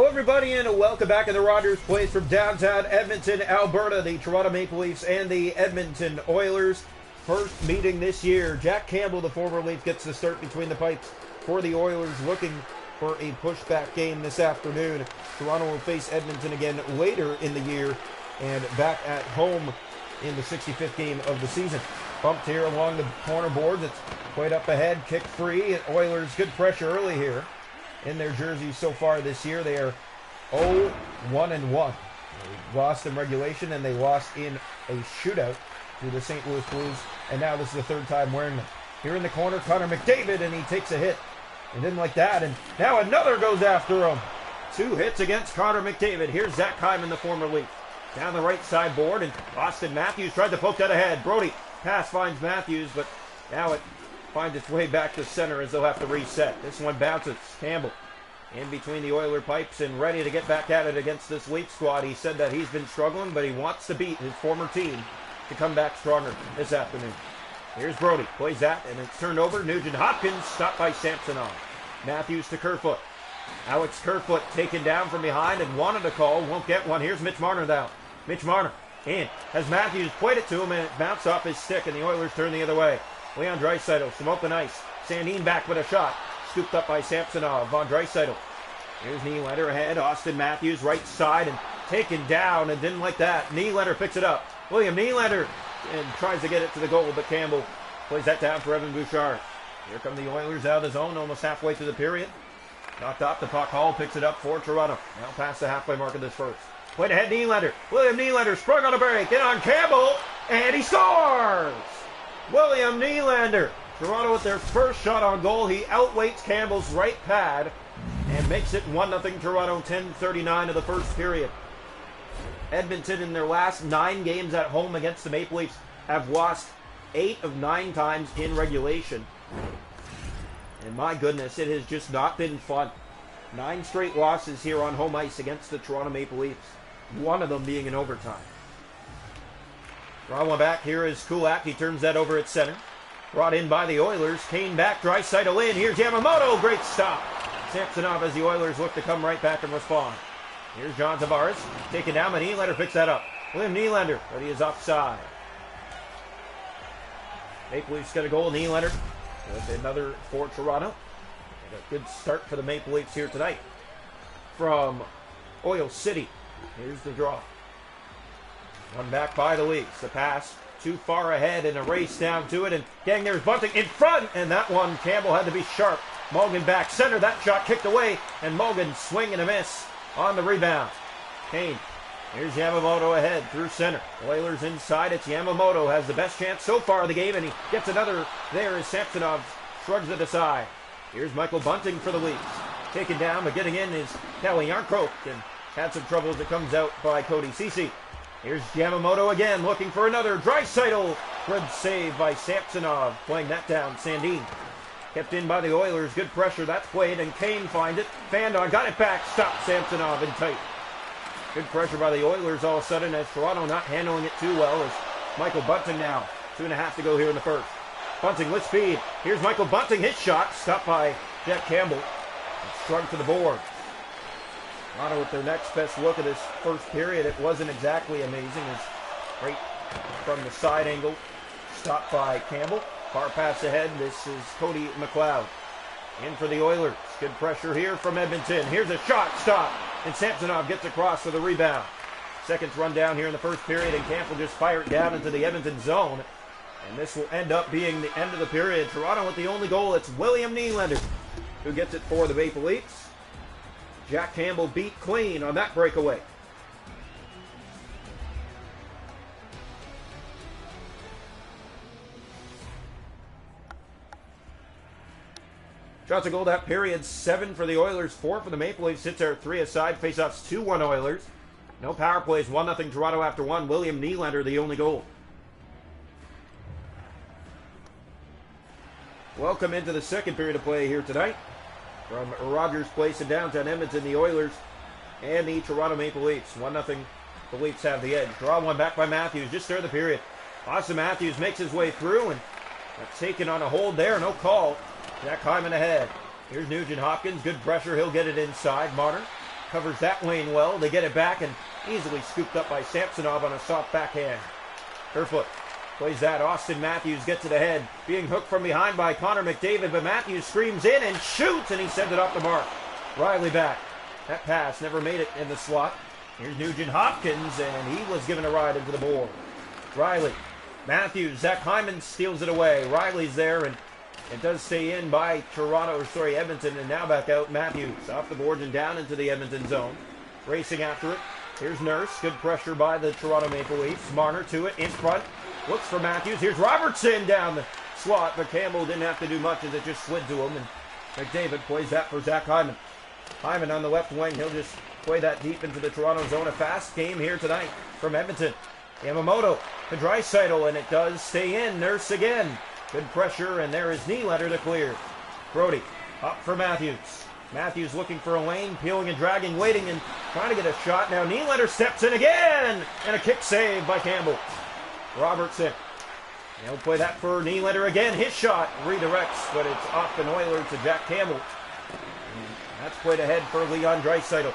Hello everybody and welcome back to the Rogers Place from downtown Edmonton, Alberta. The Toronto Maple Leafs and the Edmonton Oilers first meeting this year. Jack Campbell, the former Leaf, gets the start between the pipes for the Oilers, looking for a pushback game this afternoon. Toronto will face Edmonton again later in the year and back at home in the 65th game of the season. Bumped here along the corner boards. It's quite up ahead, kick free. Oilers good pressure early here in their jerseys so far this year. They are 0-1-1. They lost in regulation and they lost in a shootout to the St. Louis Blues, and now this is the third time wearing them. Here in the corner, Connor McDavid, and he takes a hit. And didn't like that, and now another goes after him. Two hits against Connor McDavid. Here's Zach Hyman, the former Leaf. Down the right side board, and Austin Matthews tried to poke that ahead. Brody pass finds Matthews, but now it finds its way back to center as they'll have to reset. This one bounces. Campbell in between the Oiler pipes and ready to get back at it against this Leaf squad. He said that he's been struggling, but he wants to beat his former team to come back stronger this afternoon. Here's Brody. Plays that, and it's turned over. Nugent Hopkins stopped by Samsonov. Matthews to Kerfoot. Alex Kerfoot taken down from behind and wanted a call. Won't get one. Here's Mitch Marner down. Mitch Marner in. Has Matthews played it to him, and it bounced off his stick, and the Oilers turn the other way. Leon Draisaitl from open ice. Sandin back with a shot. Scooped up by Samsonov. Von Draisaitl. Here's Nylander ahead. Austin Matthews right side and taken down, and didn't like that. Nylander picks it up. William Nylander and tries to get it to the goal, but Campbell plays that down for Evan Bouchard. Here come the Oilers out of the zone almost halfway through the period. Knocked off the puck. Hall picks it up for Toronto. Now past the halfway mark of this first. Played ahead Nylander. William Nylander sprung on a break. In on Campbell, and he scores! William Nylander. Toronto with their first shot on goal. He outweights Campbell's right pad and makes it 1-0 Toronto, 10:39 of the first period. Edmonton in their last 9 games at home against the Maple Leafs have lost 8 of 9 times in regulation. And my goodness, it has just not been fun. 9 straight losses here on home ice against the Toronto Maple Leafs. One of them being in overtime. Draw one back. Here is Kulak. He turns that over at center. Brought in by the Oilers. Kane back. Draisaitl in. Here's Yamamoto. Great stop. Samsonov as the Oilers look to come right back and respond. Here's John Tavares. Taken down, but Nylander picks that up. William Nylander, but he is offside. Maple Leafs got a goal. Nylander with another for Toronto. And a good start for the Maple Leafs here tonight. From Oil City. Here's the draw. One back by the Leafs. The pass too far ahead and a race down to it. And gang, there's Bunting in front. And that one, Campbell had to be sharp. Morgan back center. That shot kicked away. And Morgan swing and a miss on the rebound. Kane. Here's Yamamoto ahead through center. Oilers inside. It's Yamamoto has the best chance so far of the game. And he gets another there as Samsonov shrugs it aside. Here's Michael Bunting for the Leafs. Taken down, but getting in is Kelly Yarncroke. And had some trouble as it comes out by Cody Ceci. Here's Yamamoto again, looking for another. Draisaitl. Good save by Samsonov. Playing that down. Sandin. Kept in by the Oilers. Good pressure. That's played, and Kane finds it. Fanned on. Got it back. Stopped Samsonov in tight. Good pressure by the Oilers all of a sudden as Toronto not handling it too well as Michael Bunting now. 2.5 to go here in the first. Bunting with speed. Here's Michael Bunting. His shot. Stopped by Jack Campbell. And shrugged to the board. Toronto with their next best look at this first period. It wasn't exactly amazing. It's right from the side angle. Stopped by Campbell. Far pass ahead. This is Cody McLeod. In for the Oilers. Good pressure here from Edmonton. Here's a shot. Stop. And Samsonov gets across for the rebound. Seconds run down here in the first period, and Campbell just fired down into the Edmonton zone. And this will end up being the end of the period. Toronto with the only goal. It's William Nylander who gets it for the Maple Leafs. Jack Campbell beat clean on that breakaway. Shots on goal that period, 7 for the Oilers, 4 for the Maple Leafs. Sits there 3 aside. Faceoffs 2-1 Oilers. No power plays, 1-0 Toronto after 1. William Nylander the only goal. Welcome into the second period of play here tonight. From Rogers Place in downtown Edmonton, the Oilers and the Toronto Maple Leafs. 1-0, the Leafs have the edge. Draw one back by Matthews, just started the period. Austin Matthews makes his way through and taken on a hold there, no call. Jack Hyman ahead. Here's Nugent Hopkins, good pressure, he'll get it inside. Marner covers that lane well. They get it back and easily scooped up by Samsonov on a soft backhand. Kerfoot plays that. Austin Matthews gets it ahead. Being hooked from behind by Connor McDavid, but Matthews screams in and shoots, and he sends it off the mark. Riley back. That pass never made it in the slot. Here's Nugent Hopkins, and he was given a ride into the board. Riley, Matthews, Zach Hyman steals it away. Riley's there, and it does stay in by Edmonton, and now back out. Matthews off the boards and down into the Edmonton zone. Racing after it. Here's Nurse. Good pressure by the Toronto Maple Leafs. Marner to it, in front. Looks for Matthews. Here's Robertson down the slot, but Campbell didn't have to do much as it just slid to him, and McDavid plays that for Zach Hyman. Hyman on the left wing. He'll just play that deep into the Toronto zone. A fast game here tonight from Edmonton. Yamamoto to Draisaitl, and it does stay in. Nurse again. Good pressure, and there is Nylander to clear. Brody up for Matthews. Matthews looking for a lane, peeling and dragging, waiting and trying to get a shot. Now Nylander steps in again, and a kick save by Campbell. Robertson. He'll play that for Nylander again. His shot redirects, but it's off an Oiler to Jack Campbell. And that's played ahead for Leon Draisaitl.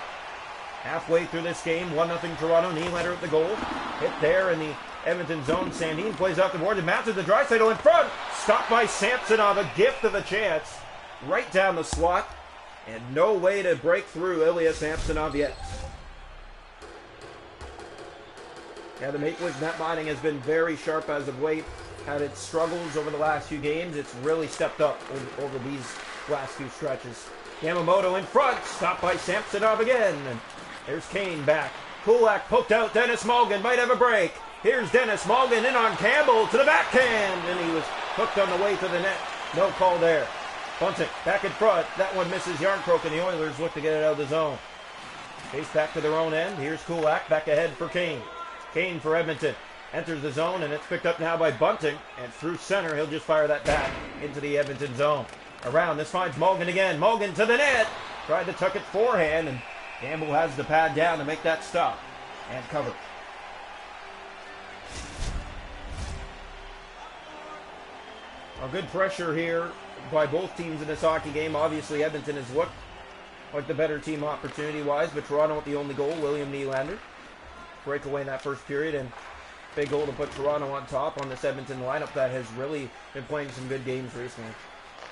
Halfway through this game, 1-0 Toronto. Nylander at the goal. Hit there in the Edmonton zone. Sandin plays off the board and mounted to Draisaitl in front. Stopped by Samsonov. A gift of a chance. Right down the slot. And no way to break through Ilya Samsonov yet. Yeah, the Maple Leafs net mining has been very sharp as of late. Had its struggles over the last few games. It's really stepped up over these last few stretches. Yamamoto in front. Stopped by Samsonov again. And there's Kane back. Kulak poked out. Dennis Mulligan might have a break. Here's Dennis Mulligan in on Campbell to the backhand, and he was hooked on the way to the net. No call there. Bunting back in front. That one misses Yarncroke, and the Oilers look to get it out of the zone. Chase back to their own end. Here's Kulak back ahead for Kane. Kane for Edmonton. Enters the zone, and it's picked up now by Bunting. And through center, he'll just fire that back into the Edmonton zone. Around, this finds Mulligan again. Mulligan to the net. Tried to tuck it forehand, and Campbell has the pad down to make that stop and cover. A good pressure here by both teams in this hockey game. Obviously, Edmonton has looked like the better team opportunity-wise, but Toronto with the only goal, William Nylander. Breakaway in that first period, and big goal to put Toronto on top on this Edmonton lineup that has really been playing some good games recently.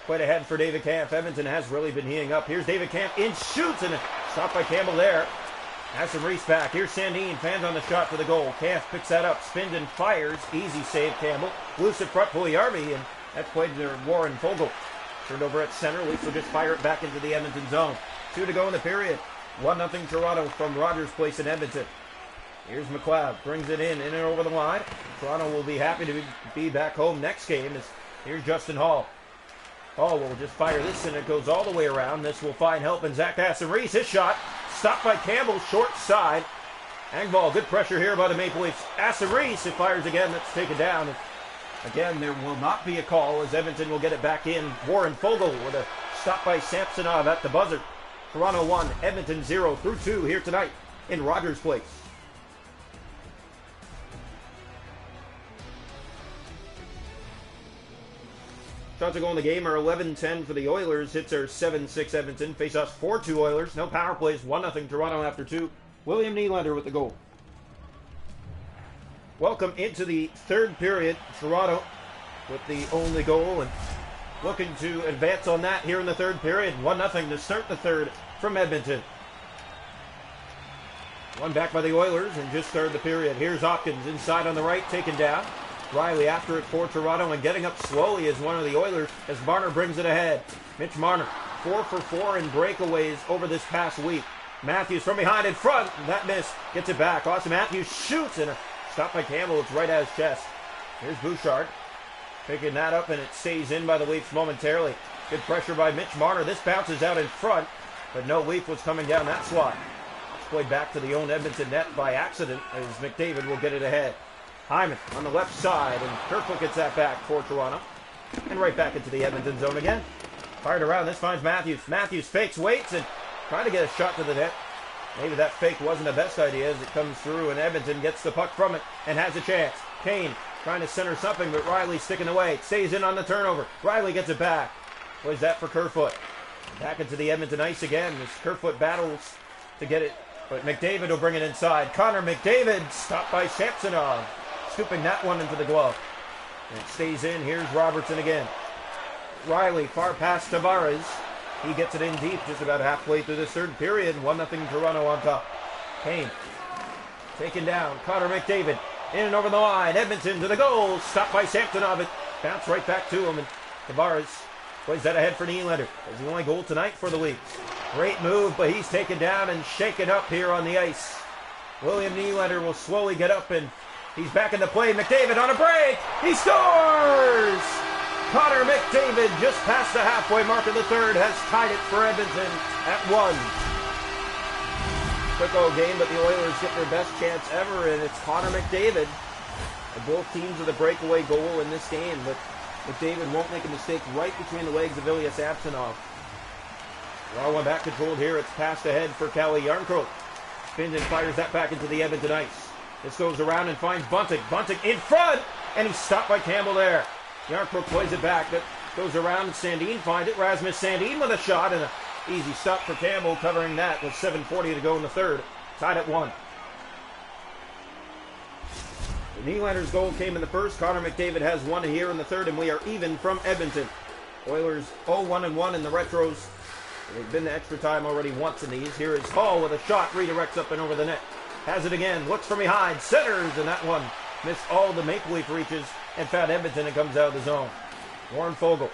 Quite ahead for David Kampf. Edmonton has really been heating up. Here's David Kampf in, shoots, and a stop by Campbell there. Has some Reese back. Here's Sandin, fans on the shot for the goal. Kampf picks that up, spins and fires. Easy save, Campbell. Loose at front, Puljujärvi, and that's played to Warren Foegele. Turned over at center. Leafs will just fire it back into the Edmonton zone. 2 to go in the period. 1-0 Toronto from Rogers Place in Edmonton. Here's McLeod. Brings it in and over the line. Toronto will be happy to be back home next game. Here's Justin Hall. Hall will just fire this, and it goes all the way around. This will find help in Zach Aston-Reese. His shot stopped by Campbell, short side. Engvall, good pressure here by the Maple Leafs. Aston-Reese, it fires again. That's taken down. Again, there will not be a call as Edmonton will get it back in. Warren Foegele with a stop by Samsonov at the buzzer. Toronto 1, Edmonton 0 through 2 here tonight in Rogers Place. Shots to go in the game are 11-10 for the Oilers. Hits are 7-6 Edmonton. Face-offs 4-2 Oilers. No power plays. 1-0 Toronto after 2. William Nylander with the goal. Welcome into the third period. Toronto with the only goal and looking to advance on that here in the third period. 1-0 to start the third from Edmonton. One back by the Oilers and just started the period. Here's Hopkins inside on the right, taken down. Riley after it for Toronto and getting up slowly as one of the Oilers as Marner brings it ahead. Mitch Marner, 4 for 4 in breakaways over this past week. Matthews from behind in front. That miss gets it back. Austin Matthews shoots and a stop by Campbell. It's right at his chest. Here's Bouchard picking that up and it stays in by the Leafs momentarily. Good pressure by Mitch Marner. This bounces out in front, but no Leaf was coming down that slot. It's played back to the own Edmonton net by accident as McDavid will get it ahead. Hyman on the left side, and Kerfoot gets that back for Toronto. And right back into the Edmonton zone again. Fired around, this finds Matthews. Matthews fakes, waits, and trying to get a shot to the net. Maybe that fake wasn't the best idea as it comes through, and Edmonton gets the puck from it and has a chance. Kane trying to center something, but Riley sticking away. Stays in on the turnover. Riley gets it back. Plays that for Kerfoot. Back into the Edmonton ice again as Kerfoot battles to get it, but McDavid will bring it inside. Connor McDavid stopped by Samsonov, scooping that one into the glove. And it stays in. Here's Robertson again. Riley far past Tavares. He gets it in deep just about halfway through this third period. 1-0 Toronto on top. Kane taken down. Connor McDavid in and over the line. Edmonton to the goal. Stopped by Samsonov. It bounced right back to him. And Tavares plays that ahead for Nylander. That's the only goal tonight for the Leafs. Great move, but he's taken down and shaken up here on the ice. William Nylander will slowly get up, and he's back in the play. McDavid on a break. He scores! Connor McDavid, just past the halfway mark of the third, has tied it for Edmonton at 1. Quick old game, but the Oilers get their best chance ever, and it's Connor McDavid. And both teams with a breakaway goal in this game, but McDavid won't make a mistake right between the legs of Ilya Samsonov. Draw one back controlled here. It's passed ahead for Calle Jarnkrok. Spins and fires that back into the Edmonton ice. This goes around and finds Bunting. Bunting in front, and he's stopped by Campbell there. Jarnkrok plays it back. That goes around, and Sandin finds it. Rasmus Sandin with a shot, and an easy stop for Campbell, covering that with 7:40 to go in the third. Tied at 1. Nylander's goal came in the first. Connor McDavid has one here in the third, and we are even from Edmonton. Oilers 0-1-1 in the Retros. They've been to extra time already once in these. Here is Hall with a shot, redirects up and over the net. Has it again, looks from behind, centers, and that one missed all the Maple Leaf reaches and found Edmonton and comes out of the zone. Warren Foegele.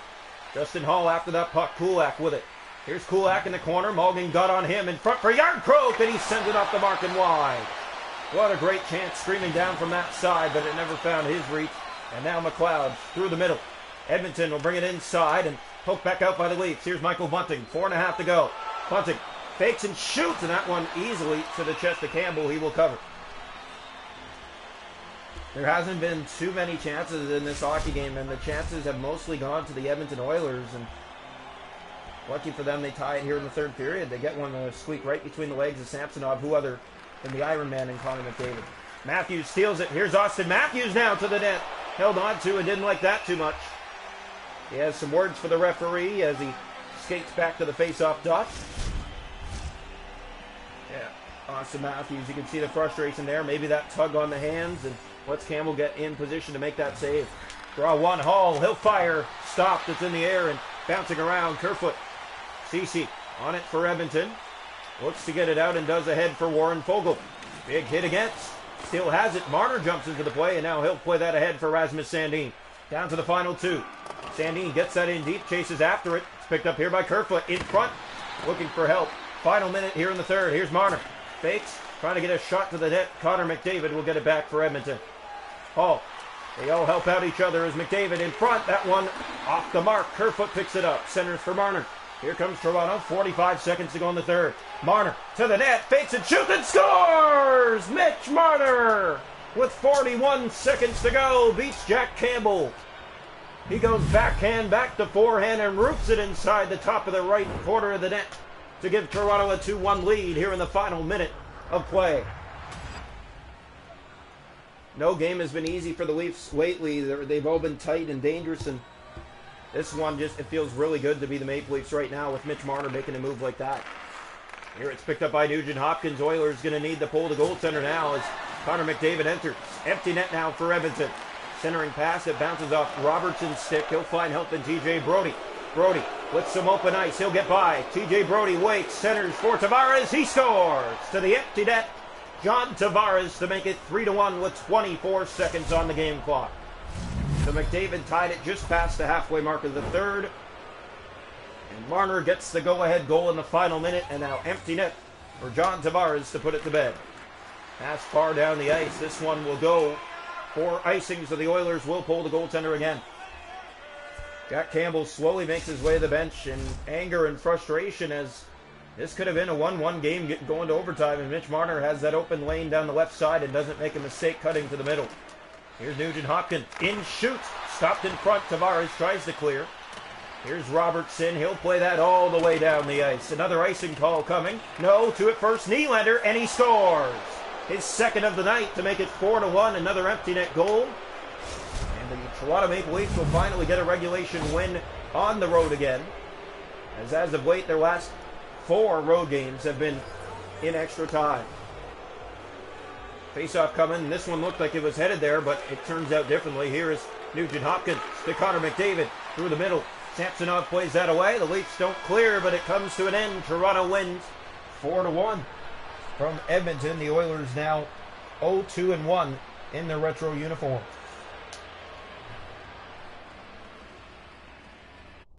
Justin Hall after that puck. Kulak with it. Here's Kulak in the corner. Malgin got on him in front for Jarnkrok, and he sends it off the mark and wide. What a great chance streaming down from that side, but it never found his reach. And now McLeod through the middle. Edmonton will bring it inside and poked back out by the Leafs. Here's Michael Bunting. 4.5 to go. Bunting fakes and shoots, and that one easily to the chest of Campbell. He will cover. There hasn't been too many chances in this hockey game, and the chances have mostly gone to the Edmonton Oilers. And lucky for them, they tie it here in the third period. They get one to squeak right between the legs of Samsonov, who other than the Iron Man and Connor McDavid. Matthews steals it. Here's Austin Matthews now to the net. Held on to and didn't like that too much. He has some words for the referee as he skates back to the face-off dot. Yeah, Austin Matthews, you can see the frustration there. Maybe that tug on the hands, and lets Campbell get in position to make that save. Draw one, Hall, he'll fire. Stopped, it's in the air and bouncing around. Kerfoot, Ceci on it for Edmonton. Looks to get it out and does ahead for Warren Foegele. Big hit against. Still has it. Marner jumps into the play, and now he'll play that ahead for Rasmus Sandin. Down to the final 2. Sandin gets that in deep, chases after it. It's picked up here by Kerfoot in front, looking for help. Final minute here in the third. Here's Marner. Fakes, trying to get a shot to the net. Connor McDavid will get it back for Edmonton. Hall. They all help out each other as McDavid in front. That one off the mark. Kerfoot picks it up. Centers for Marner. Here comes Toronto. 45 seconds to go in the third. Marner to the net. Fakes and shoots and scores! Mitch Marner, with 41 seconds to go, beats Jack Campbell. He goes backhand, back to forehand, and roots it inside the top of the right corner of the net to give Toronto a 2-1 lead here in the final minute of play. No game has been easy for the Leafs lately. They've all been tight and dangerous, and this one just, it feels really good to be the Maple Leafs right now with Mitch Marner making a move like that. Here it's picked up by Nugent Hopkins. Oilers going to need to pull the goaltender now as Connor McDavid enters. Empty net now for Edmonton. Centering pass, it bounces off Robertson's stick. He'll find help in TJ Brodie. Brodie with some open ice. He'll get by. TJ Brodie waits, centers for Tavares. He scores to the empty net. John Tavares to make it 3-1 with 24 seconds on the game clock. So McDavid tied it just past the halfway mark of the third. And Marner gets the go-ahead goal in the final minute, and now empty net for John Tavares to put it to bed. Pass far down the ice. This one will go for icing, so the Oilers will pull the goaltender again. Jack Campbell slowly makes his way to the bench in anger and frustration, as this could have been a 1-1 game going to overtime, and Mitch Marner has that open lane down the left side and doesn't make a mistake cutting to the middle. Here's Nugent Hopkins. In shoots. Stopped in front. Tavares tries to clear. Here's Robertson. He'll play that all the way down the ice. Another icing call coming. No, to it first. Nylander, and he scores. His second of the night to make it 4-1. Another empty net goal. And the Toronto Maple Leafs will finally get a regulation win on the road again. As of late, their last 4 road games have been in extra time. Face-off coming. This one looked like it was headed there, but it turns out differently. Here is Nugent Hopkins to Connor McDavid through the middle. Samsonov plays that away. The Leafs don't clear, but it comes to an end. Toronto wins 4-1 from Edmonton. The Oilers now 0-2-1 in their retro uniforms.